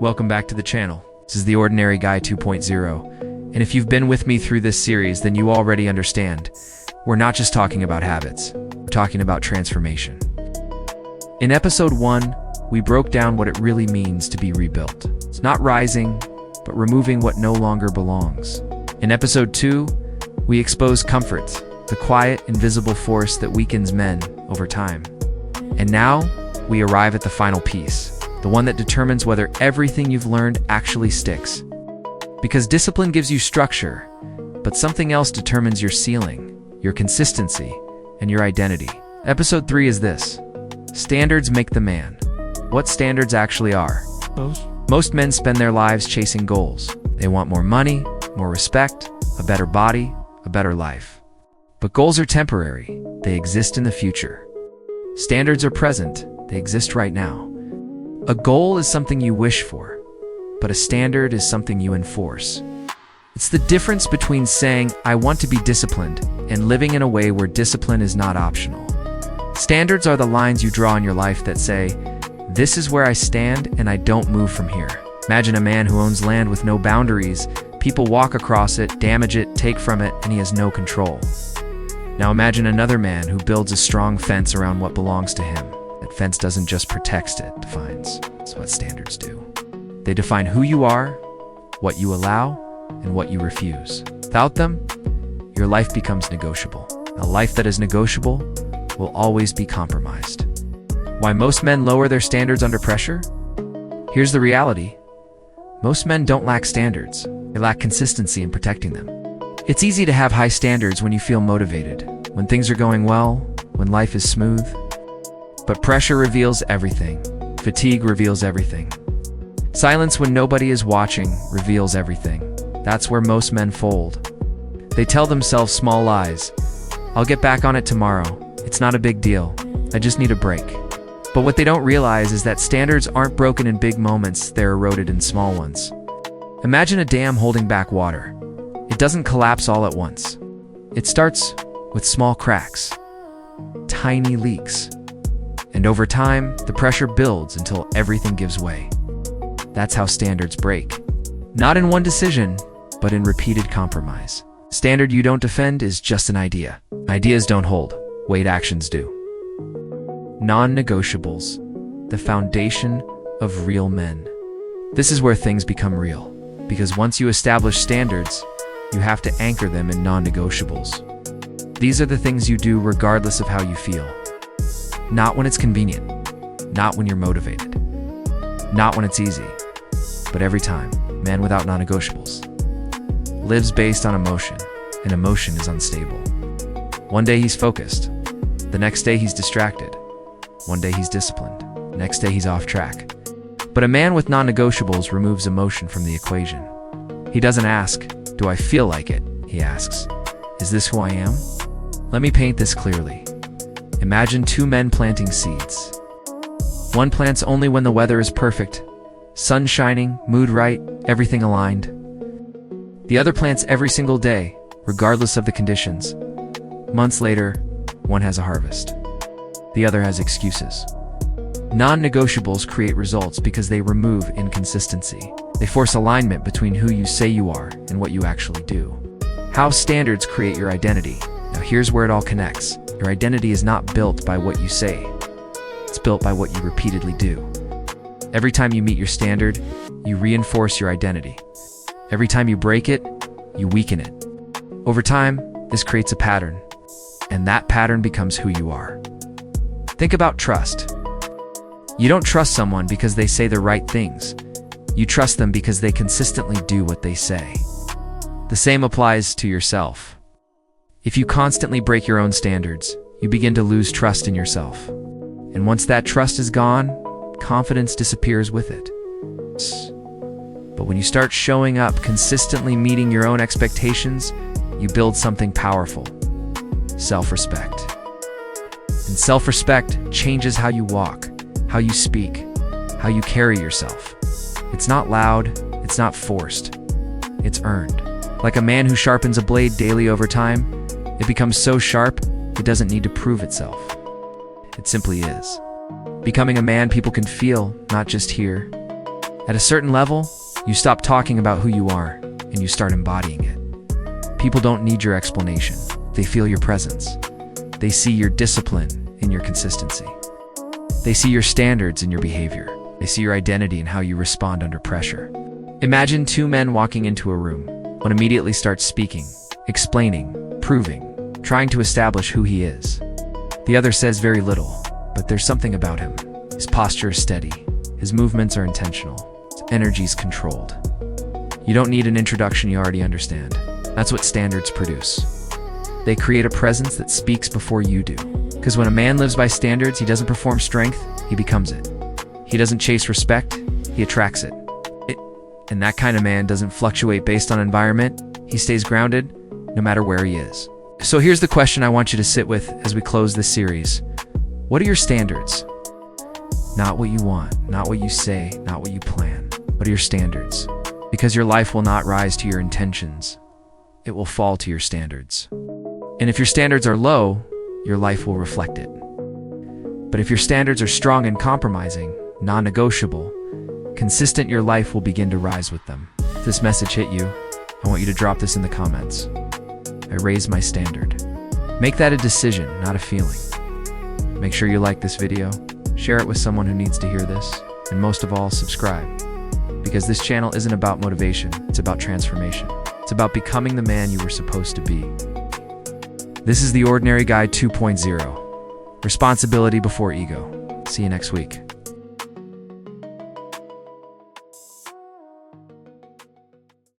Welcome back to the channel. This is The Ordinary Guy 2.0, and if you've been with me through this series, then you already understand. We're not just talking about habits, we're talking about transformation. In episode 1, we broke down what it really means to be rebuilt. It's not rising, but removing what no longer belongs. In episode 2, we exposed comfort, the quiet, invisible force that weakens men over time. And now, we arrive at the final piece, the one that determines whether everything you've learned actually sticks. Because discipline gives you structure, but something else determines your ceiling, your consistency, and your identity. Episode 3 is this: standards make the man. What standards actually are. Most men spend their lives chasing goals. They want more money, more respect, a better body, a better life. But goals are temporary. They exist in the future. Standards are present. They exist right now. A goal is something you wish for, but a standard is something you enforce. It's the difference between saying, "I want to be disciplined," and living in a way where discipline is not optional. Standards are the lines you draw in your life that say, "This is where I stand and I don't move from here." Imagine a man who owns land with no boundaries. People walk across it, damage it, take from it, and he has no control. Now imagine another man who builds a strong fence around what belongs to him. That fence doesn't just protect, it defines. That's what standards do. They define who you are, what you allow, and what you refuse. Without them, your life becomes negotiable. A life that is negotiable will always be compromised. Why most men lower their standards under pressure? Here's the reality. Most men don't lack standards. They lack consistency in protecting them. It's easy to have high standards when you feel motivated, when things are going well, when life is smooth. But pressure reveals everything. Fatigue reveals everything. Silence when nobody is watching reveals everything. That's where most men fold. They tell themselves small lies. "I'll get back on it tomorrow. It's not a big deal. I just need a break." But what they don't realize is that standards aren't broken in big moments, they're eroded in small ones. Imagine a dam holding back water. It doesn't collapse all at once. It starts with small cracks, tiny leaks. And over time, the pressure builds until everything gives way. That's how standards break. Not in one decision, but in repeated compromise. Standard you don't defend is just an idea. Ideas don't hold. Wait, actions do. Non-negotiables, the foundation of real men. This is where things become real. Because once you establish standards, you have to anchor them in non-negotiables. These are the things you do regardless of how you feel. Not when it's convenient, not when you're motivated, not when it's easy, but every time. Man without non-negotiables lives based on emotion, and emotion is unstable. One day he's focused, the next day he's distracted. One day he's disciplined, next day he's off track. But a man with non-negotiables removes emotion from the equation. He doesn't ask, "Do I feel like it?" He asks, "Is this who I am?" Let me paint this clearly. Imagine two men planting seeds. One plants only when the weather is perfect, sun shining, mood right, everything aligned. The other plants every single day, regardless of the conditions. Months later, one has a harvest. The other has excuses. Non-negotiables create results because they remove inconsistency. They force alignment between who you say you are and what you actually do. How standards create your identity. Now here's where it all connects. Your identity is not built by what you say. It's built by what you repeatedly do. Every time you meet your standard, you reinforce your identity. Every time you break it, you weaken it. Over time, this creates a pattern, and that pattern becomes who you are. Think about trust. You don't trust someone because they say the right things. You trust them because they consistently do what they say. The same applies to yourself. If you constantly break your own standards, you begin to lose trust in yourself. And once that trust is gone, confidence disappears with it. But when you start showing up, consistently meeting your own expectations, you build something powerful: self-respect. And self-respect changes how you walk, how you speak, how you carry yourself. It's not loud, it's not forced, it's earned. Like a man who sharpens a blade daily over time, it becomes so sharp, it doesn't need to prove itself. It simply is. Becoming a man people can feel, not just hear. At a certain level, you stop talking about who you are and you start embodying it. People don't need your explanation. They feel your presence. They see your discipline and your consistency. They see your standards and your behavior. They see your identity and how you respond under pressure. Imagine two men walking into a room. One immediately starts speaking, explaining, proving, trying to establish who he is. The other says very little, but there's something about him. His posture is steady. His movements are intentional. His energy is controlled. You don't need an introduction, you already understand. That's what standards produce. They create a presence that speaks before you do. Because when a man lives by standards, he doesn't perform strength, he becomes it. He doesn't chase respect, he attracts it. And that kind of man doesn't fluctuate based on environment. He stays grounded no matter where he is. So here's the question I want you to sit with as we close this series. What are your standards? Not what you want, not what you say, not what you plan. What are your standards? Because your life will not rise to your intentions. It will fall to your standards. And if your standards are low, your life will reflect it. But if your standards are strong and compromising, non-negotiable, consistent, your life will begin to rise with them. If this message hit you, I want you to drop this in the comments. I raise my standard. Make that a decision, not a feeling. Make sure you like this video, share it with someone who needs to hear this, and most of all, subscribe. Because this channel isn't about motivation, it's about transformation. It's about becoming the man you were supposed to be. This is The Ordinary Guy 2.0. Responsibility before ego. See you next week.